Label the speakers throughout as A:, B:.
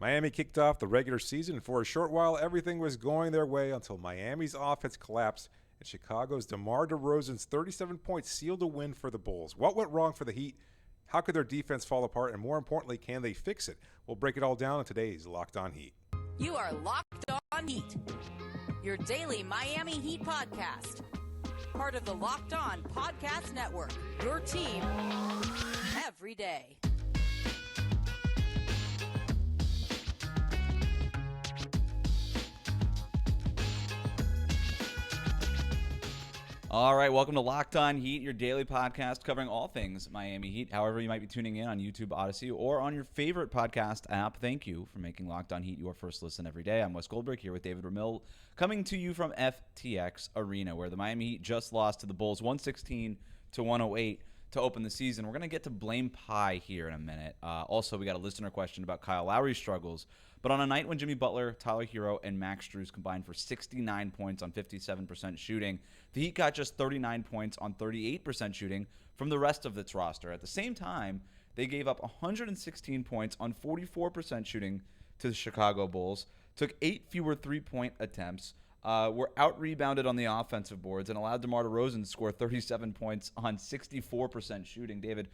A: Miami kicked off the regular season, and for a short while, everything was going their way until Miami's offense collapsed, and Chicago's DeMar DeRozan's 37 points sealed a win for the Bulls. What went wrong for the Heat? How could their defense fall apart? And more importantly, can they fix it? We'll break it all down in today's Locked On Heat.
B: You are Locked On Heat, your daily Miami Heat podcast. Part of the Locked On Podcast Network, your team every day.
C: All right, welcome to Locked On Heat, your daily podcast covering all things Miami Heat. However, you might be tuning in on YouTube, Odyssey, or on your favorite podcast app. Thank you for making Locked On Heat your first listen every day. I'm Wes Goldberg here with David Ramil, coming to you from FTX Arena, where the Miami Heat just lost to the Bulls 116-108 to open the season. We're going to get to blame pie here in a minute. Also, we got a listener question about Kyle Lowry's struggles. But on a night when Jimmy Butler, Tyler Herro, and Max Strus combined for 69 points on 57% shooting, the Heat got just 39 points on 38% shooting from the rest of its roster. At the same time, they gave up 116 points on 44% shooting to the Chicago Bulls, took 8 fewer three-point attempts, were out-rebounded on the offensive boards, and allowed DeMar DeRozan to score 37 points on 64% shooting. David,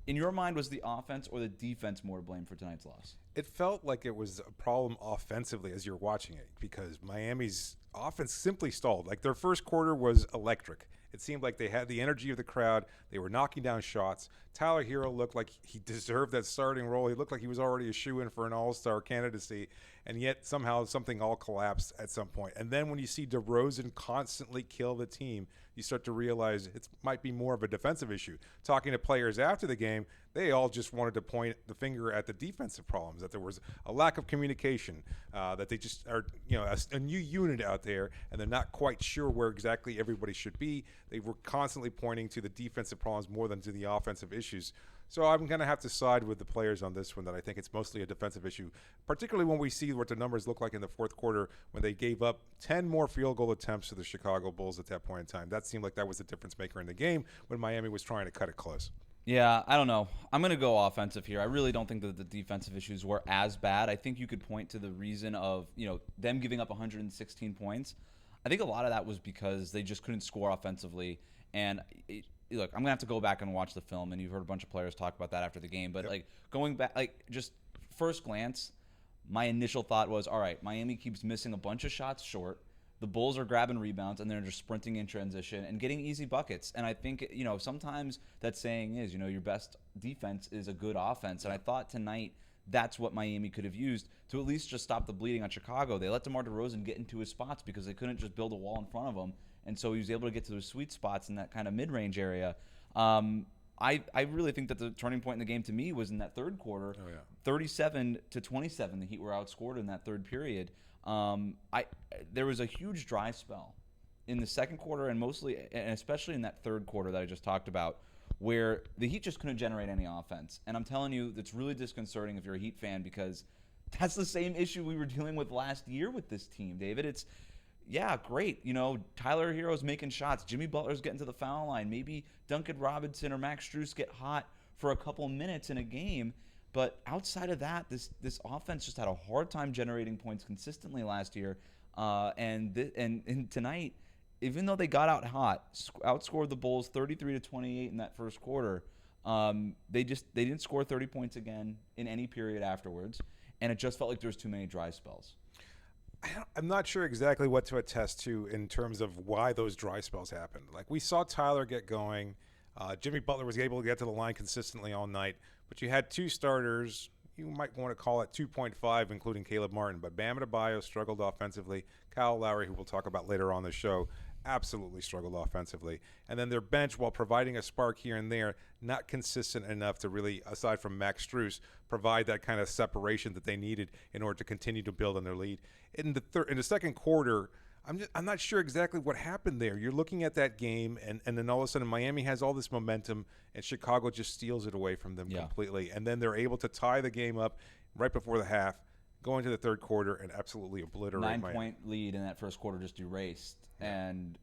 C: in your mind, was the offense or the defense more to blame for tonight's loss?
A: It felt like it was a problem offensively as you're watching it because Miami's offense simply stalled. Like their first quarter was electric. It seemed like they had the energy of the crowd. They were knocking down shots. Tyler Herro looked like he deserved that starting role. He looked like he was already a shoo-in for an all-star candidacy, and yet somehow something all collapsed at some point. And then when you see DeRozan constantly kill the team, you start to realize it might be more of a defensive issue. Talking to players after the game, they all just wanted to point the finger at the defensive problems, that there was a lack of communication, that they just are, a new unit out there, and they're not quite sure where exactly everybody should be. They were constantly pointing to the defensive problems more than to the offensive issues. So I'm going to have to side with the players on this one, that I think it's mostly a defensive issue, particularly when we see what the numbers look like in the fourth quarter when they gave up 10 more field goal attempts to the Chicago Bulls at that point in time. That seemed like that was the difference maker in the game when Miami was trying to cut it close.
C: Yeah, I don't know. I'm going to go offensive here. I really don't think that the defensive issues were as bad. I think you could point to the reason of, them giving up 116 points. I think a lot of that was because they just couldn't score offensively. And look, I'm going to have to go back and watch the film, and you've heard a bunch of players talk about that after the game. But, going back, just first glance, my initial thought was, all right, Miami keeps missing a bunch of shots short. The Bulls are grabbing rebounds, and they're just sprinting in transition and getting easy buckets. And I think, sometimes that saying is, your best defense is a good offense. And I thought tonight that's what Miami could have used to at least just stop the bleeding on Chicago. They let DeMar DeRozan get into his spots because they couldn't just build a wall in front of him. And so he was able to get to those sweet spots in that kind of mid-range area. I really think that the turning point in the game to me was in that third quarter. 37-27, the Heat were outscored in that third period. There was a huge dry spell in the second quarter and especially in that third quarter that I just talked about, where the Heat just couldn't generate any offense. And I'm telling you, that's really disconcerting if you're a Heat fan, because that's the same issue we were dealing with last year with this team, David. It's, yeah, great. Tyler Herro's making shots. Jimmy Butler's getting to the foul line. Maybe Duncan Robinson or Max Strus get hot for a couple minutes in a game. But outside of that, this offense just had a hard time generating points consistently last year. And tonight, even though they got out hot, outscored the Bulls 33-28 in that first quarter, they didn't score 30 points again in any period afterwards. And it just felt like there was too many dry spells.
A: I'm not sure exactly what to attest to in terms of why those dry spells happened. Like, we saw Tyler get going. Jimmy Butler was able to get to the line consistently all night. But you had two starters. You might want to call it 2.5, including Caleb Martin. But Bam Adebayo struggled offensively. Kyle Lowry, who we'll talk about later on the show, absolutely struggled offensively. And then their bench, while providing a spark here and there, not consistent enough to really, aside from Max Strus, provide that kind of separation that they needed in order to continue to build on their lead. In the second quarter, I'm not sure exactly what happened there. You're looking at that game, and then all of a sudden Miami has all this momentum, and Chicago just steals it away from them completely. And then they're able to tie the game up right before the half, go into the third quarter, and absolutely obliterate Miami.
C: 9-point lead in that first quarter just erased. And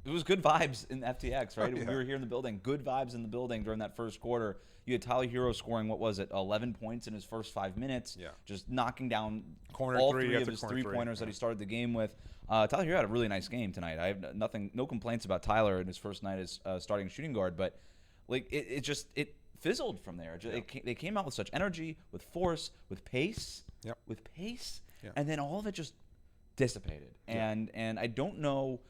C: It was good vibes in FTX, right?
A: Oh, yeah.
C: We were here in the building. Good vibes in the building during that first quarter. You had Tyler Herro scoring, 11 points in his first 5 minutes.
A: Yeah.
C: Just knocking down
A: Corner
C: all
A: three
C: three of
A: after
C: his
A: corner
C: three-pointers
A: three.
C: that he started the game with. Tyler Herro had a really nice game tonight. I have no complaints about Tyler in his first night as starting shooting guard, but like it fizzled from there. They came out with such energy, with force, with pace,
A: Yep.
C: and then all of it just dissipated. And I don't know.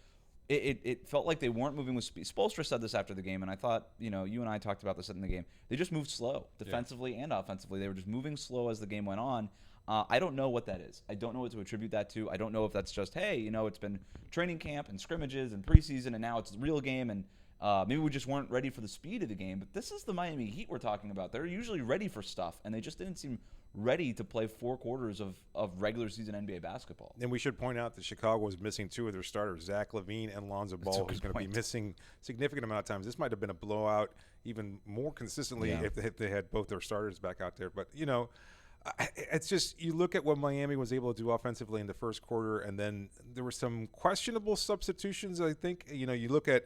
C: It felt like they weren't moving with speed. Spoelstra said this after the game, and I thought, you and I talked about this in the game. They just moved slow, defensively and offensively. They were just moving slow as the game went on. I don't know what that is. I don't know what to attribute that to. I don't know if that's just, hey, it's been training camp and scrimmages and preseason, and now it's the real game, and maybe we just weren't ready for the speed of the game. But this is the Miami Heat we're talking about. They're usually ready for stuff, and they just didn't seem ready to play 4 quarters of regular season NBA basketball.
A: And we should point out that Chicago was missing 2 of their starters, Zach LaVine and Lonzo Ball, who's going to be missing significant amount of times. This might have been a blowout even more consistently if they had both their starters back out there. But, it's just you look at what Miami was able to do offensively in the first quarter, and then there were some questionable substitutions, I think. You look at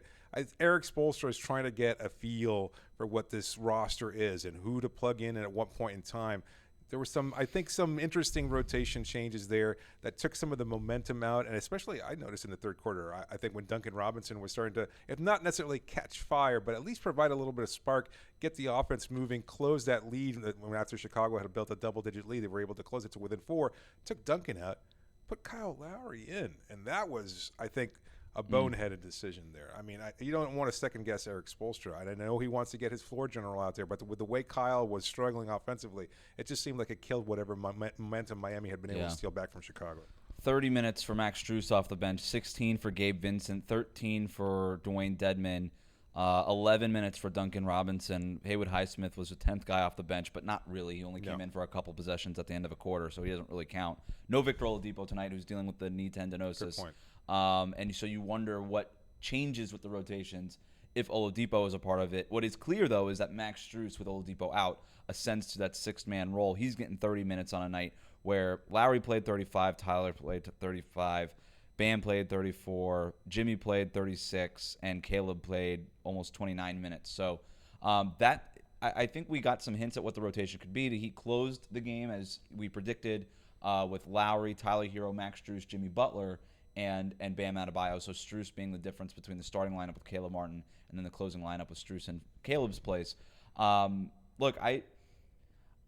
A: Eric Spoelstra is trying to get a feel for what this roster is and who to plug in and at what point in time. There were some interesting rotation changes there that took some of the momentum out, and especially I noticed in the third quarter, I think when Duncan Robinson was starting to, if not necessarily catch fire, but at least provide a little bit of spark, get the offense moving, close that lead. After Chicago had built a double-digit lead, they were able to close it to within 4, took Duncan out, put Kyle Lowry in, and that was, I think, a boneheaded decision there. I mean, you don't want to second-guess Eric Spoelstra. I know he wants to get his floor general out there, but with the way Kyle was struggling offensively, it just seemed like it killed whatever momentum Miami had been able to steal back from Chicago.
C: 30 minutes for Max Strus off the bench, 16 for Gabe Vincent, 13 for Dwayne Dedman, 11 minutes for Duncan Robinson. Haywood Highsmith was the 10th guy off the bench, but not really. He only came in for a couple possessions at the end of a quarter, so he doesn't really count. No Victor Oladipo tonight, who's dealing with the knee tendinosis.
A: Good point.
C: And so you wonder what changes with the rotations if Oladipo is a part of it. What is clear, though, is that Max Strus, with Oladipo out, ascends to that 6-man role. He's getting 30 minutes on a night where Lowry played 35, Tyler played 35, Bam played 34, Jimmy played 36, and Caleb played almost 29 minutes. So I think we got some hints at what the rotation could be. The Heat closed the game, as we predicted, with Lowry, Tyler Herro, Max Strus, Jimmy Butler, and Bam Adebayo. So Strus being the difference between the starting lineup with Caleb Martin and then the closing lineup with Strus in Caleb's place. Look, I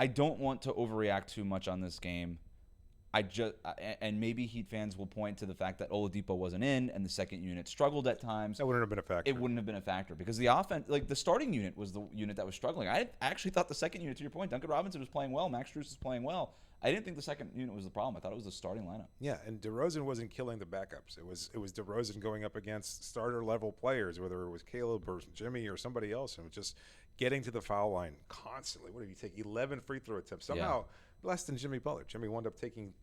C: don't want to overreact too much on this game. And maybe Heat fans will point to the fact that Oladipo wasn't in and the second unit struggled at times.
A: That wouldn't have been a factor.
C: It wouldn't have been a factor because the offense, like the starting unit was the unit that was struggling. I actually thought the second unit, to your point, Duncan Robinson was playing well, Max Strus was playing well. I didn't think the second unit was the problem. I thought it was the starting lineup.
A: Yeah, and DeRozan wasn't killing the backups. It was DeRozan going up against starter-level players, whether it was Caleb or Jimmy or somebody else, and just getting to the foul line constantly. What did he take? 11 free throw attempts. Somehow less than Jimmy Butler. Jimmy wound up taking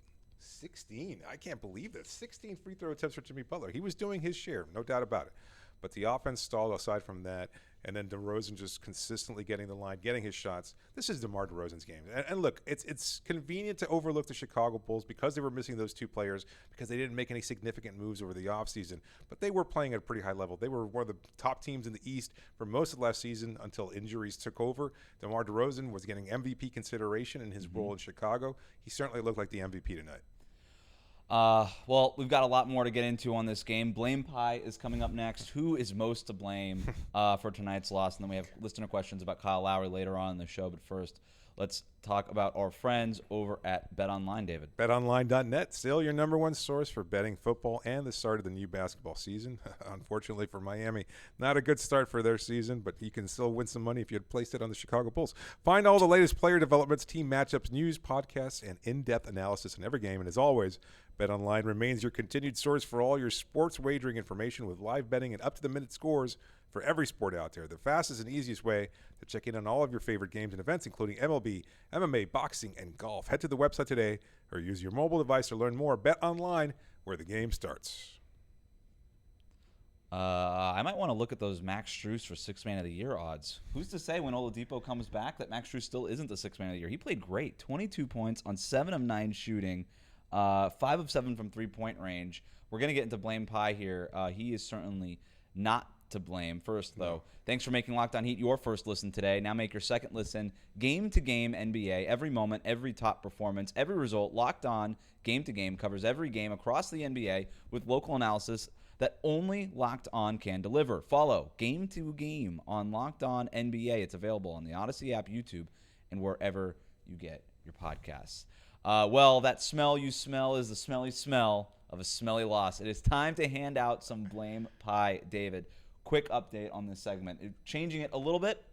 A: 16. I can't believe that. 16 free throw attempts for Jimmy Butler. He was doing his share, no doubt about it. But the offense stalled aside from that, and then DeRozan just consistently getting the line, getting his shots. This is DeMar DeRozan's game. And look, it's convenient to overlook the Chicago Bulls because they were missing those 2 players, because they didn't make any significant moves over the offseason. But they were playing at a pretty high level. They were one of the top teams in the East for most of last season until injuries took over. DeMar DeRozan was getting MVP consideration in his role in Chicago. He certainly looked like the MVP tonight.
C: Well, we've got a lot more to get into on this game. Blame Pie is coming up next. Who is most to blame for tonight's loss? And then we have listener questions about Kyle Lowry later on in the show. But first, let's talk about our friends over at BetOnline, David.
A: BetOnline.net, still your number one source for betting football and the start of the new basketball season. Unfortunately for Miami, not a good start for their season, but you can still win some money if you had placed it on the Chicago Bulls. Find all the latest player developments, team matchups, news, podcasts, and in-depth analysis in every game. And as always, BetOnline remains your continued source for all your sports wagering information with live betting and up-to-the-minute scores for every sport out there. The fastest and easiest way to check in on all of your favorite games and events, including MLB, MMA, boxing, and golf. Head to the website today or use your mobile device to learn more. BetOnline, where the game starts.
C: I might want to look at those Max Strus for 6th Man of the Year odds. Who's to say when Oladipo comes back that Max Strus still isn't the 6th Man of the Year? He played great. 22 points on 7 of 9 shooting. 5 of 7 from 3-point range. We're going to get into Blame Pie here. He is certainly not to blame. First, though, thanks for making Locked On Heat your first listen today. Now make your second listen game-to-game NBA. Every moment, every top performance, every result, Locked On game-to-game covers every game across the NBA with local analysis that only Locked On can deliver. Follow Game to Game on Locked On NBA. It's available on the Odyssey app, YouTube, and wherever you get your podcasts. Well, that smell you smell is the smelly smell of a smelly loss. It is time to hand out some blame pie, David. Quick update on this segment. Changing it a little bit,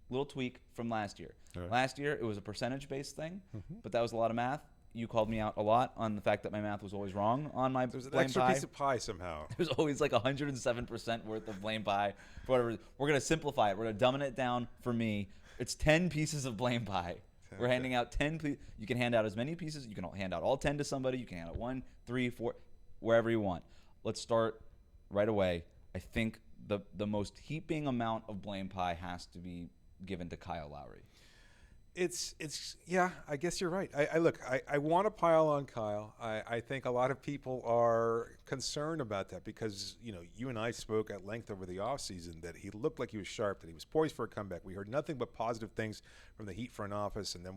C: little tweak from last year. Right. Last year, it was a percentage-based thing, but that was a lot of math. You called me out a lot on the fact that my math was always wrong on my
A: There's an
C: blame
A: extra
C: pie.
A: piece of pie somehow.
C: There's always like 107% worth of blame pie. For whatever. We're going to simplify it. We're going to dumb it down for me. It's 10 pieces of blame pie. We're handing out 10. You can hand out as many pieces. You can hand out all 10 to somebody. You can hand out 1, 3, 4, wherever you want. Let's start right away. I think the most heaping amount of blame pie has to be given to Kyle Lowry.
A: It's yeah, I guess you're right. I want to pile on Kyle. I think a lot of people are concerned about that because, you and I spoke at length over the offseason that he looked like he was sharp, that he was poised for a comeback. We heard nothing but positive things from the Heat front office. And then,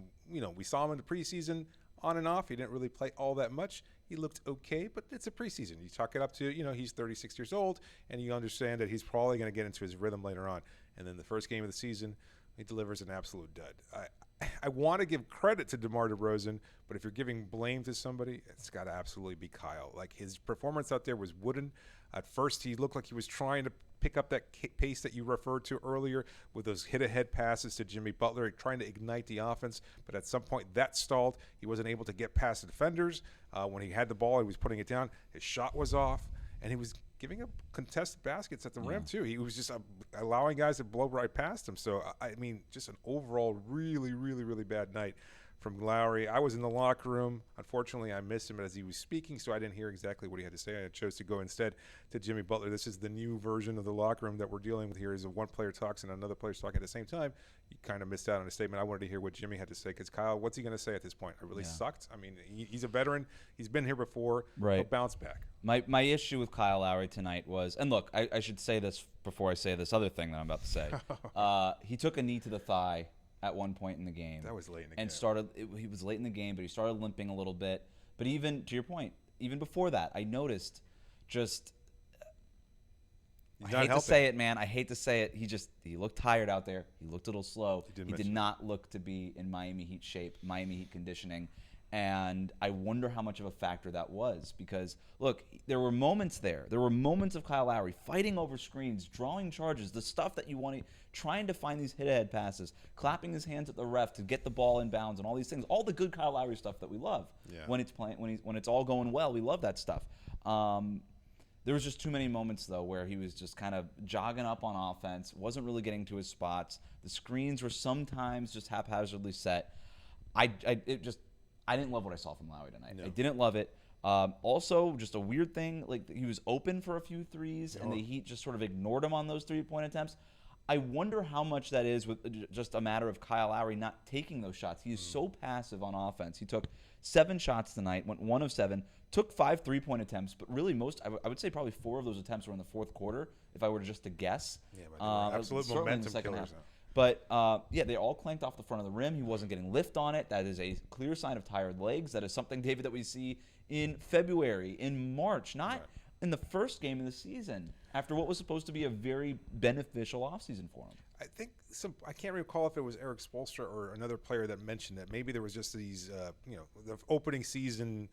A: we saw him in the preseason on and off. He didn't really play all that much. He looked okay, but it's a preseason. You talk it up to, he's 36 years old, and you understand that he's probably going to get into his rhythm later on. And then the first game of the season, he delivers an absolute dud. I want to give credit to DeMar DeRozan, but if you're giving blame to somebody, it's got to absolutely be Kyle. Like, his performance out there was wooden. At first, he looked like he was trying to pick up that pace that you referred to earlier with those hit-ahead passes to Jimmy Butler, trying to ignite the offense. But at some point, that stalled. He wasn't able to get past the defenders. When he had the ball, he was putting it down. His shot was off, and he was giving up contested baskets at the rim, too. He was just allowing guys to blow right past him. So, just an overall really, really, really bad night from Lowry. I was in the locker room. Unfortunately, I missed him as he was speaking, so I didn't hear exactly what he had to say. I chose to go instead to Jimmy Butler. This is the new version of the locker room that we're dealing with here, is one player talks and another player's talking at the same time. You kind of missed out on a statement. I wanted to hear what Jimmy had to say because, Kyle, what's he going to say at this point? I really sucked. He's a veteran. He's been here before.
C: Right.
A: He'll bounce back.
C: My issue with Kyle Lowry tonight was, and look, I should say this before I say this other thing that I'm about to say. He took a knee to the thigh at one point in the game.
A: That was late in the
C: game. He was late in the game, but he started limping a little bit. But even, to your point, even before that, I noticed just, I hate to say it, man. I hate to say it. He looked tired out there. He looked a little slow. He did not look to be in Miami Heat shape, Miami Heat conditioning. And I wonder how much of a factor that was because, look, there were moments there. There were moments of Kyle Lowry fighting over screens, drawing charges, the stuff that you want, trying to find these hit-ahead passes, clapping his hands at the ref to get the ball in bounds and all these things. All the good Kyle Lowry stuff that we love. When it's all going well, we love that stuff. There was just too many moments, though, where he was just kind of jogging up on offense, wasn't really getting to his spots. The screens were sometimes just haphazardly set. I didn't love what I saw from Lowry tonight. No. I didn't love it. Also, just a weird thing, like he was open for a few threes, and the Heat just sort of ignored him on those three-point attempts. I wonder how much that is with just a matter of Kyle Lowry not taking those shots. He is so passive on offense. He took 7 shots tonight, went 1 of 7, took 5 3-point attempts, but really I would say probably 4 of those attempts were in the fourth quarter, if I were just to guess.
A: Yeah, but absolute momentum killers.
C: But, they all clanked off the front of the rim. He wasn't getting lift on it. That is a clear sign of tired legs. That is something, David, that we see in February, in March, not in the first game of the season, after what was supposed to be a very beneficial offseason for him.
A: I think I can't recall if it was Eric Spoelstra or another player that mentioned that maybe there was just these, the opening season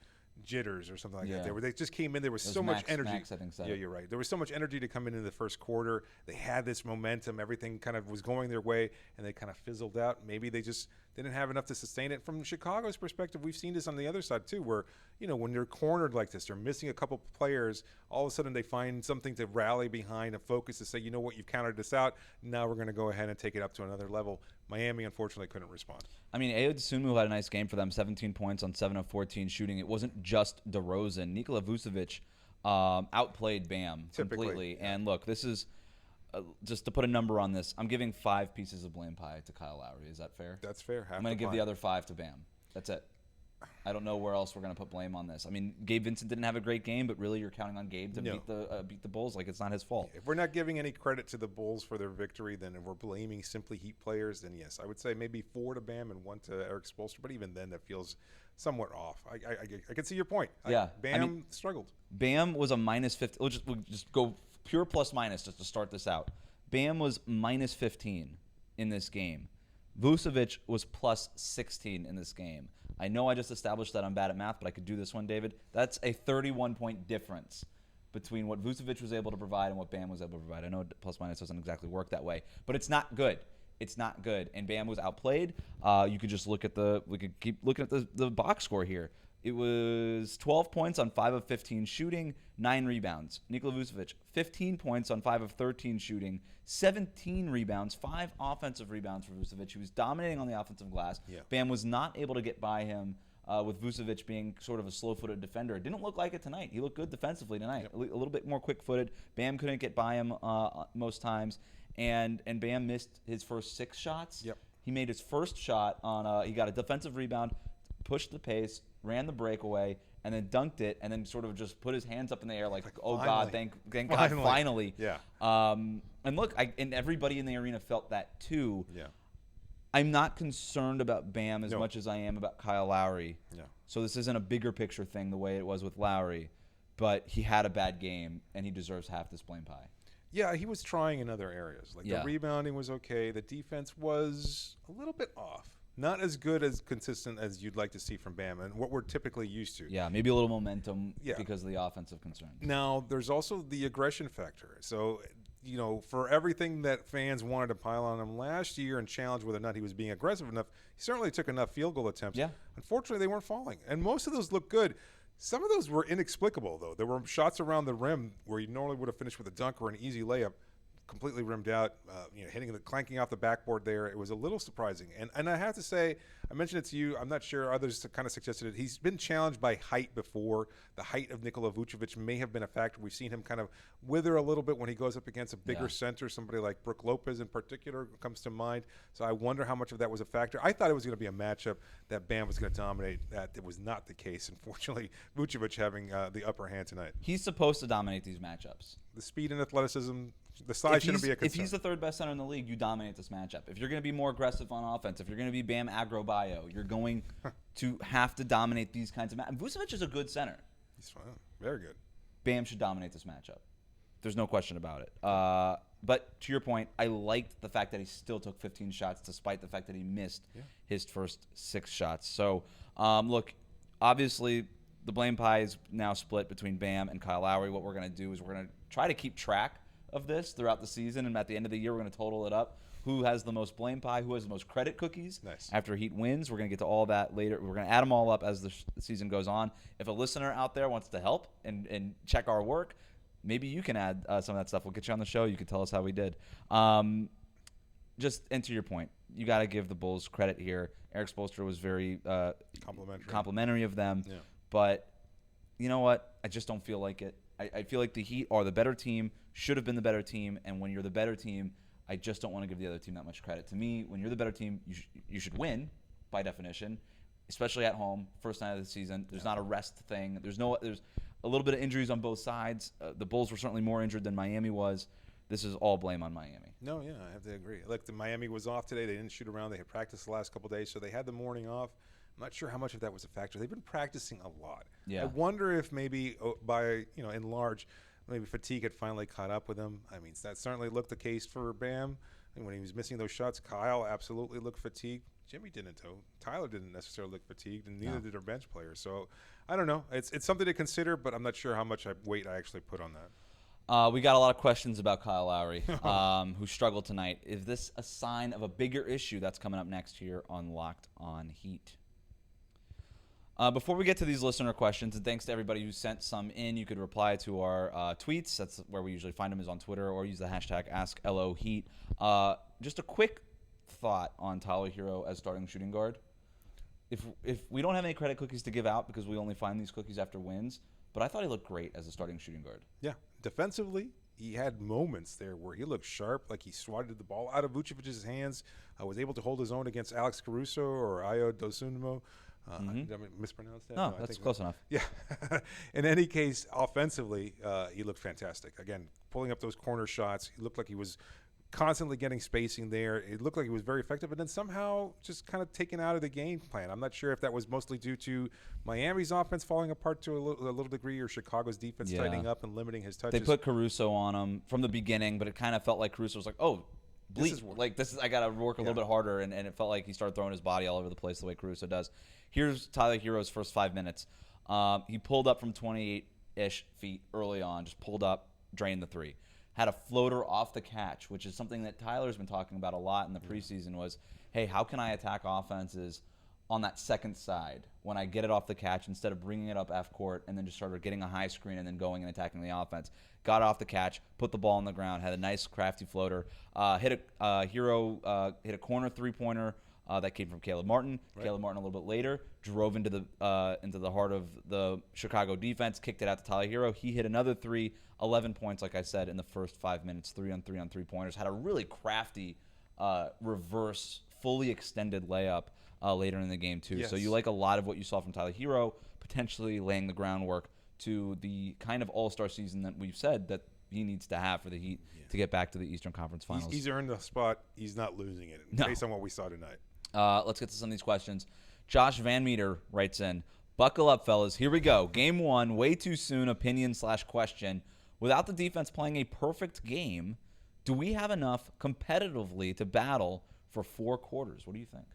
A: jitters or something like that. They just came in. There was so much energy.
C: Max, I think so.
A: Yeah, you're right. There was so much energy to come into the first quarter. They had this momentum. Everything kind of was going their way, and they kind of fizzled out. Maybe they just didn't have enough to sustain it. From Chicago's perspective, we've seen this on the other side too, where when they're cornered like this, they're missing a couple players. All of a sudden, they find something to rally behind, a focus to say, you know what, you've countered this out. Now we're going to go ahead and take it up to another level. Miami, unfortunately, couldn't respond.
C: Ayo Dosunmu had a nice game for them, 17 points on 7 of 14 shooting. It wasn't just DeRozan. Nikola Vucevic outplayed Bam completely. Yeah. And look, this is just to put a number on this, I'm giving 5 pieces of blame pie to Kyle Lowry. Is that fair?
A: That's fair.
C: I'm going to give the other 5 to Bam. That's it. I don't know where else we're going to put blame on this. I mean, Gabe Vincent didn't have a great game, but really you're counting on Gabe to beat the Bulls. Like, it's not his fault.
A: If we're not giving any credit to the Bulls for their victory, then if we're blaming simply Heat players, then yes, I would say maybe 4 to Bam and 1 to Eric Spoelstra. But even then, that feels somewhat off. I can see your point.
C: Yeah.
A: Bam struggled.
C: Bam was a minus 50. We'll just go pure plus minus just to start this out. Bam was minus 15 in this game. Vucevic was plus 16 in this game. I know I just established that I'm bad at math, but I could do this one, David. That's a 31-point difference between what Vucevic was able to provide and what Bam was able to provide. I know plus minus doesn't exactly work that way, but it's not good. It's not good. And Bam was outplayed. You could just look at we could keep looking at the box score here. It was 12 points on 5 of 15 shooting, 9 rebounds. Nikola Vucevic, 15 points on 5 of 13 shooting, 17 rebounds, 5 offensive rebounds for Vucevic. He was dominating on the offensive glass.
A: Yeah.
C: Bam was not able to get by him with Vucevic being sort of a slow-footed defender. It didn't look like it tonight. He looked good defensively tonight, a little bit more quick-footed. Bam couldn't get by him most times, and Bam missed his first 6 shots.
A: Yep.
C: He made his first shot on he got a defensive rebound, pushed the pace, ran the breakaway, and then dunked it, and then sort of just put his hands up in the air like oh
A: finally.
C: God, thank God, finally.
A: Yeah.
C: And look, and everybody in the arena felt that too.
A: Yeah.
C: I'm not concerned about Bam as much as I am about Kyle Lowry.
A: Yeah.
C: So this isn't a bigger picture thing the way it was with Lowry, but he had a bad game, and he deserves half this blame pie.
A: Yeah, he was trying in other areas. Like the rebounding was okay. The defense was a little bit off. Not as good as consistent as you'd like to see from Bam and what we're typically used to.
C: Yeah, maybe a little momentum because of the offensive concerns.
A: Now, there's also the aggression factor. So, for everything that fans wanted to pile on him last year and challenge whether or not he was being aggressive enough, he certainly took enough field goal attempts.
C: Yeah.
A: Unfortunately, they weren't falling. And most of those looked good. Some of those were inexplicable, though. There were shots around the rim where you normally would have finished with a dunk or an easy layup, completely rimmed out, clanking off the backboard there. It was a little surprising. And I have to say, I mentioned it to you, I'm not sure, others kind of suggested it. He's been challenged by height before. The height of Nikola Vucevic may have been a factor. We've seen him kind of wither a little bit when he goes up against a bigger center. Somebody like Brook Lopez in particular comes to mind. So I wonder how much of that was a factor. I thought it was going to be a matchup that Bam was going to dominate. That it was not the case. Unfortunately, Vucevic having the upper hand tonight.
C: He's supposed to dominate these matchups.
A: The speed and athleticism, the size shouldn't be a concern.
C: If he's the third best center in the league, you dominate this matchup. If you're going to be more aggressive on offense, if you're going to be Bam Adebayo, you're going to have to dominate these kinds of matchups. Vucevic is a good center.
A: He's fine. Very good.
C: Bam should dominate this matchup. There's no question about it. But to your point, I liked the fact that he still took 15 shots despite the fact that he missed his first 6 shots. So, look, obviously the blame pie is now split between Bam and Kyle Lowry. What we're going to do is we're going to try to keep track of this throughout the season, and at the end of the year, we're going to total it up. Who has the most blame pie? Who has the most credit cookies?
A: Nice.
C: After Heat wins, we're going to get to all that later. We're going to add them all up as the season goes on. If a listener out there wants to help and check our work, maybe you can add some of that stuff. We'll get you on the show. You can tell us how we did. Just and to your point, you got to give the Bulls credit here. Eric Spoelstra was very complimentary of them.
A: Yeah.
C: But you know what? I just don't feel like it. I feel like the Heat are the better team, should have been the better team, and when you're the better team, I just don't want to give the other team that much credit. To me, when you're the better team, you should win by definition, especially at home, first night of the season. There's not a rest thing. There's a little bit of injuries on both sides. The Bulls were certainly more injured than Miami was. This is all blame on Miami.
A: No, yeah, I have to agree. Look, the Miami was off today. They didn't shoot around. They had practiced the last couple of days, so they had the morning off. I'm not sure how much of that was a factor. They've been practicing a lot.
C: Yeah.
A: I wonder if maybe in large, maybe fatigue had finally caught up with him. I mean, that certainly looked the case for Bam. And when he was missing those shots, Kyle absolutely looked fatigued. Jimmy didn't, though. Tyler didn't necessarily look fatigued, and neither did our bench players. So I don't know. It's something to consider, but I'm not sure how much weight I actually put on that.
C: We got a lot of questions about Kyle Lowry, who struggled tonight. Is this a sign of a bigger issue that's coming up next here on Locked On Heat? Before we get to these listener questions, and thanks to everybody who sent some in, you could reply to our tweets. That's where we usually find them, is on Twitter, or use the hashtag AskLOHeat. Just a quick thought on Tyler Herro as starting shooting guard. If we don't have any credit cookies to give out because we only find these cookies after wins, but I thought he looked great as a starting shooting guard.
A: Yeah, defensively, he had moments there where he looked sharp, like he swatted the ball out of Vucevic's hands, was able to hold his own against Alex Caruso or Ayo Dosunmu. Did I mispronounce that?
C: No,
A: I
C: that's
A: think
C: close enough.
A: Yeah. In any case, offensively, he looked fantastic. Again, pulling up those corner shots, he looked like he was constantly getting spacing there. It looked like he was very effective, and then somehow just kind of taken out of the game plan. I'm not sure if that was mostly due to Miami's offense falling apart to a little degree, or Chicago's defense tightening up and limiting his touches.
C: They put Caruso on him from the beginning, but it kind of felt like Caruso was like, oh, I got to work a little bit harder, and it felt like he started throwing his body all over the place the way Caruso does. Here's Tyler Herro's first 5 minutes. He pulled up from 28-ish feet early on, just pulled up, drained the three. Had a floater off the catch, which is something that Tyler's been talking about a lot in the preseason was, hey, how can I attack offenses on that second side when I get it off the catch instead of bringing it up F court and then just started getting a high screen and then going and attacking the offense. Got off the catch, put the ball on the ground, had a nice crafty floater, Herro hit a corner three-pointer that came from Caleb Martin. Right. Caleb Martin a little bit later drove into the heart of the Chicago defense, kicked it out to Tyler Herro. He hit another three, 11 points, like I said, in the first 5 minutes, 3-on-3 on three-pointers. Had a really crafty reverse, fully extended layup later in the game, too. Yes. So you like a lot of what you saw from Tyler Herro, potentially laying the groundwork to the kind of all-star season that we've said that he needs to have for the Heat to get back to the Eastern Conference Finals.
A: He's earned the spot. He's not losing it based on what we saw tonight.
C: Let's get to some of these questions. Josh Van Meter writes in, buckle up, fellas. Here we go. Game 1, way too soon, opinion/question. Without the defense playing a perfect game, do we have enough competitively to battle for 4 quarters? What do you think?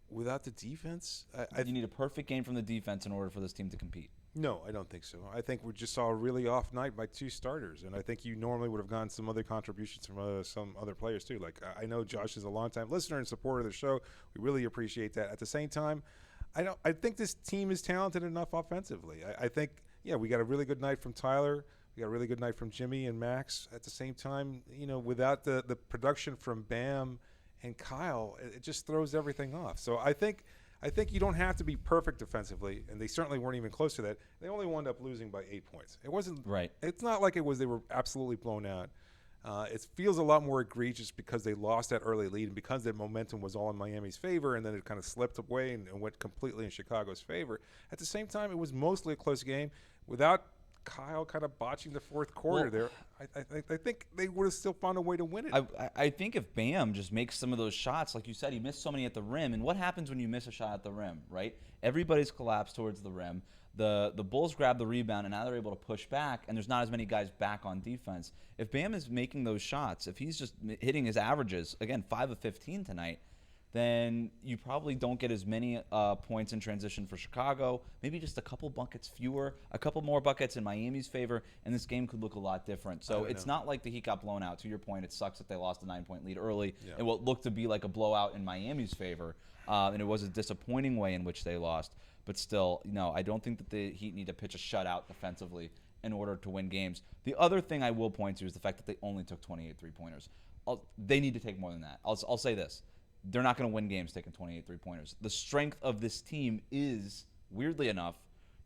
A: Without the defense?
C: You need a perfect game from the defense in order for this team to compete.
A: No, I don't think so. I think we just saw a really off night by 2 starters, and I think you normally would have gotten some other contributions from some other players too. Like I know Josh is a longtime listener and supporter of the show. We really appreciate that. At the same time, I think this team is talented enough offensively. I think, we got a really good night from Tyler. We got a really good night from Jimmy and Max. At the same time, without the production from Bam and Kyle, it just throws everything off. So I think you don't have to be perfect defensively, and they certainly weren't even close to that. They only wound up losing by 8 points. It wasn't right. It's not like they were absolutely blown out. It feels a lot more egregious because they lost that early lead and because their momentum was all in Miami's favor, and then it kind of slipped away and went completely in Chicago's favor. At the same time, it was mostly a close game without Kyle kind of botching the fourth quarter there. I think they would have still found a way to win it.
C: I think if Bam just makes some of those shots, like you said, he missed so many at the rim. And what happens when you miss a shot at the rim, right? Everybody's collapsed towards the rim. The Bulls grab the rebound, and now they're able to push back, and there's not as many guys back on defense. If Bam is making those shots, if he's just hitting his averages, again, 5 of 15 tonight, then you probably don't get as many points in transition for Chicago. Maybe just a couple buckets fewer, a couple more buckets in Miami's favor, and this game could look a lot different. So it's not like the Heat got blown out. To your point, it sucks that they lost a 9-point lead early in what looked to be like a blowout in Miami's favor, and it was a disappointing way in which they lost. But still, I don't think that the Heat need to pitch a shutout defensively in order to win games. The other thing I will point to is the fact that they only took 28 three-pointers. They need to take more than that. I'll say this. They're not going to win games taking 28 three-pointers. The strength of this team is, weirdly enough,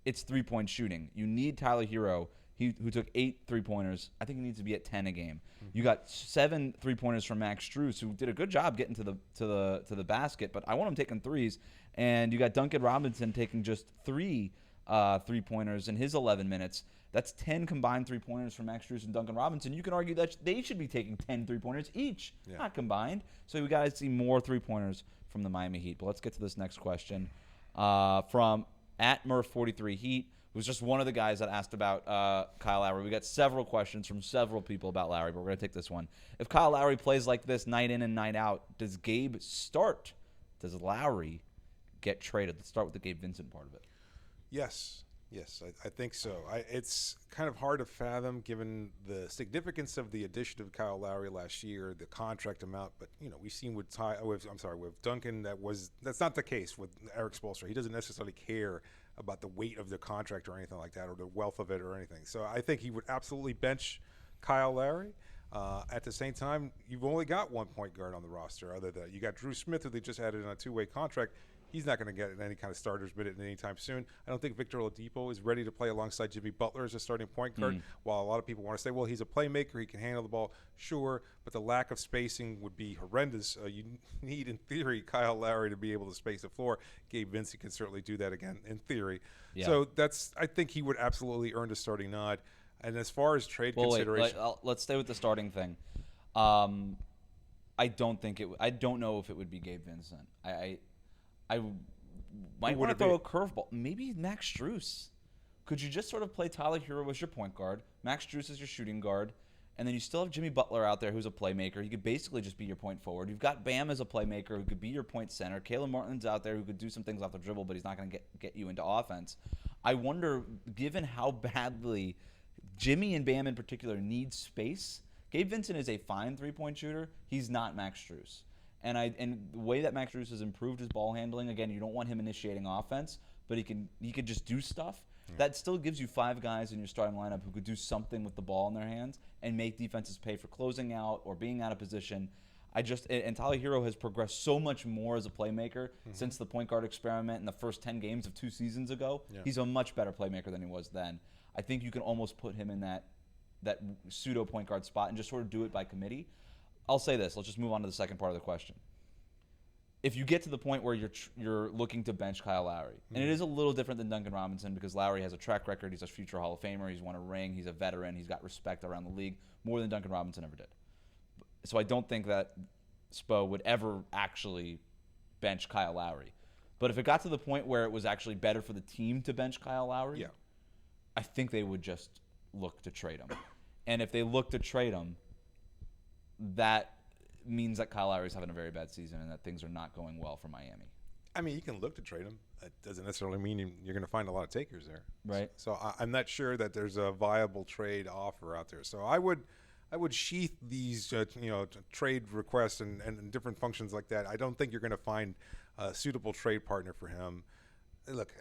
C: it's three-point shooting. You need Tyler Herro, who took 8 three-pointers. I think he needs to be at 10 a game. Mm-hmm. You got 7 three-pointers from Max Strus, who did a good job getting to the basket, but I want him taking threes. And you got Duncan Robinson taking just 3 three-pointers in his 11 minutes. That's 10 combined three-pointers from Max Strus and Duncan Robinson. You can argue that they should be taking 10 three-pointers each, not combined. So we got to see more three-pointers from the Miami Heat. But let's get to this next question from @Murph43 Heat, who's just one of the guys that asked about Kyle Lowry. We got several questions from several people about Lowry, but we're going to take this one. If Kyle Lowry plays like this night in and night out, does Gabe start? Does Lowry get traded? Let's start with the Gabe Vincent part of it.
A: Yes, I think so. It's kind of hard to fathom given the significance of the addition of Kyle Lowry last year, the contract amount. But we've seen with Duncan that's not the case with Eric Spoelstra. He doesn't necessarily care about the weight of the contract or anything like that, or the wealth of it or anything. So I think he would absolutely bench Kyle Lowry. At the same time, you've only got one point guard on the roster. Other than you got Drew Smith, who they just added on a 2-way contract. he's not going to get any kind of starter's minute anytime soon. I don't think Victor Oladipo is ready to play alongside Jimmy Butler as a starting point guard. While a lot of people want to say, well, he's a playmaker, he can handle the ball, sure, but the lack of spacing would be horrendous. You need, in theory, Kyle Lowry to be able to space the floor. Gabe Vincent can certainly do that again, in theory. Yeah. So I think he would absolutely earn the starting nod. And as far as trade consideration,
C: let's stay with the starting thing. I don't know if it would be Gabe Vincent. I might want to throw a curveball. Maybe Max Strus. Could you just sort of play Tyler Herro as your point guard, Max Strus as your shooting guard, and then you still have Jimmy Butler out there who's a playmaker. He could basically just be your point forward. You've got Bam as a playmaker who could be your point center. Caleb Martin's out there who could do some things off the dribble, but he's not going to get you into offense. I wonder, given how badly Jimmy and Bam in particular need space, Gabe Vincent is a fine three-point shooter. He's not Max Strus. And the way that Max Strus has improved his ball handling, again, you don't want him initiating offense, but he could just do stuff. That still gives you 5 guys in your starting lineup who could do something with the ball in their hands and make defenses pay for closing out or being out of position. And Tyler Herro has progressed so much more as a playmaker since the point guard experiment in the first 10 games of 2 seasons ago. Yeah. He's a much better playmaker than he was then. I think you can almost put him in that pseudo point guard spot and just sort of do it by committee. I'll say this. Let's just move on to the second part of the question. If you get to the point where you're looking to bench Kyle Lowry, and it is a little different than Duncan Robinson because Lowry has a track record. He's a future Hall of Famer. He's won a ring. He's a veteran. He's got respect around the league more than Duncan Robinson ever did. So I don't think that Spo would ever actually bench Kyle Lowry. But if it got to the point where it was actually better for the team to bench Kyle Lowry, I think they would just look to trade him. And if they look to trade him, that means that Kyle Lowry is having a very bad season and that things are not going well for Miami.
A: I mean, you can look to trade him. That doesn't necessarily mean you're going to find a lot of takers there.
C: Right.
A: So I'm not sure that there's a viable trade offer out there. So I would sheath these trade requests and different functions like that. I don't think you're going to find a suitable trade partner for him. Look,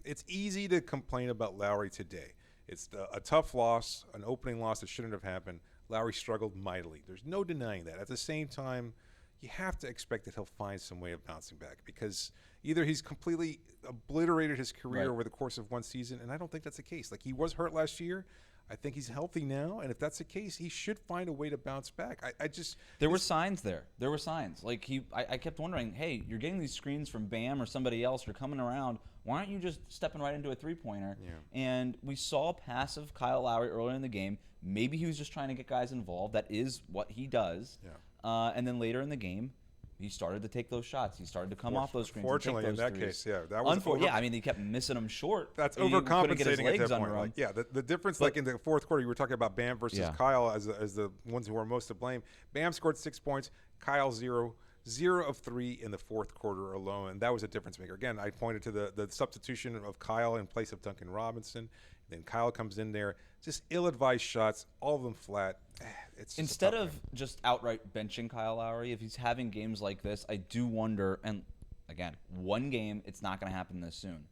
A: it's easy to complain about Lowry today. It's a tough loss, an opening loss that shouldn't have happened. Lowry struggled mightily. There's no denying that. At the same time, you have to expect that he'll find some way of bouncing back because either he's completely obliterated his career over the course of one season, and I don't think that's the case. Like, he was hurt last year. I think he's healthy now, and if that's the case, he should find a way to bounce back.
C: There were signs there. There were signs. Like, I kept wondering, hey, you're getting these screens from Bam or somebody else. You're coming around. Why aren't you just stepping right into a three-pointer? Yeah. And we saw passive Kyle Lowry earlier in the game. Maybe he was just trying to get guys involved. That is what he does. Yeah. And then later in the game, he started to take those shots. He started to come off those screens.
A: Fortunately, in that case, that was
C: I mean, he kept missing them short.
A: That's overcompensating at that point. Like, the difference, like in the fourth quarter, you were talking about Bam versus Kyle as the ones who were most to blame. Bam scored 6 points. Kyle 0 of 3 in the fourth quarter alone, and that was a difference maker. Again, I pointed to the substitution of Kyle in place of Duncan Robinson. Then Kyle comes in there, just ill-advised shots, all of them flat.
C: Instead of just outright benching Kyle Lowry, if he's having games like this, I do wonder, and again, one game, it's not going to happen this soon.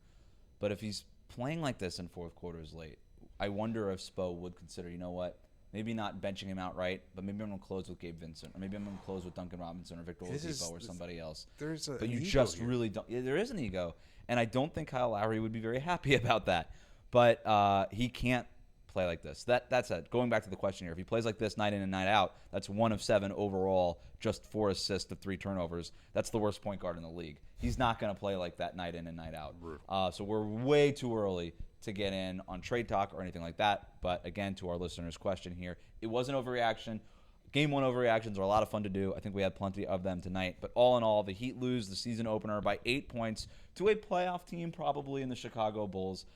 C: But if he's playing like this in fourth quarters late, I wonder if Spo would consider, you know what, maybe not benching him outright, but maybe I'm going to close with Gabe Vincent, or maybe I'm going to close with Duncan Robinson or Victor Oladipo or somebody else. But you just really don't. Yeah, there is an ego, and I don't think Kyle Lowry would be very happy about that. But he can't play like this. That said, going back to the question here, if he plays like this night in and night out, that's 1 of 7 overall, just 4 assists to 3 turnovers. That's the worst point guard in the league. He's not going to play like that night in and night out. So we're way too early to get in on trade talk or anything like that. But again, to our listeners' question here, it was an overreaction. Game 1 overreactions are a lot of fun to do. I think we had plenty of them tonight. But all in all, the Heat lose the season opener by 8 points to a playoff team, probably in the Chicago Bulls.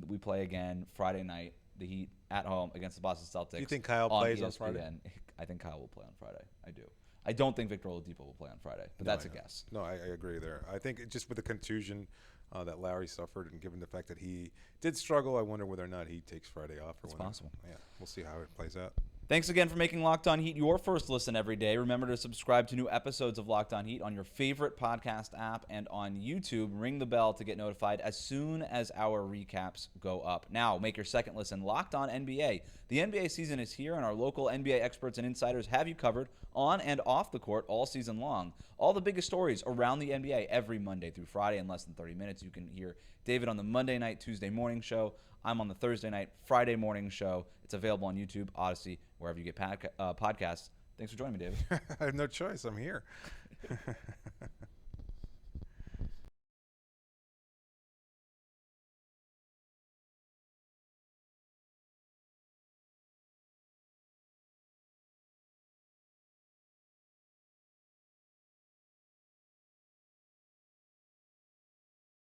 C: We play again Friday night, the Heat at home against the Boston Celtics.
A: Do you think Kyle plays on Friday?
C: I think Kyle will play on Friday. I do. I don't think Victor Oladipo will play on Friday, but that's a guess.
A: No, I agree there. I think just with the contusion that Lowry suffered, and given the fact that he did struggle, I wonder whether or not he takes Friday off.
C: It's possible.
A: Yeah, we'll see how it plays out.
C: Thanks again for making Locked On Heat your first listen every day. Remember to subscribe to new episodes of Locked On Heat on your favorite podcast app and on YouTube. Ring the bell to get notified as soon as our recaps go up. Now, make your second listen Locked On NBA. The NBA season is here, and our local NBA experts and insiders have you covered on and off the court all season long. All the biggest stories around the NBA every Monday through Friday in less than 30 minutes. You can hear David on the Monday night, Tuesday morning show. I'm on the Thursday night, Friday morning show. It's available on YouTube, Odyssey, wherever you get podcasts. Thanks for joining me, David.
A: I have no choice. I'm here.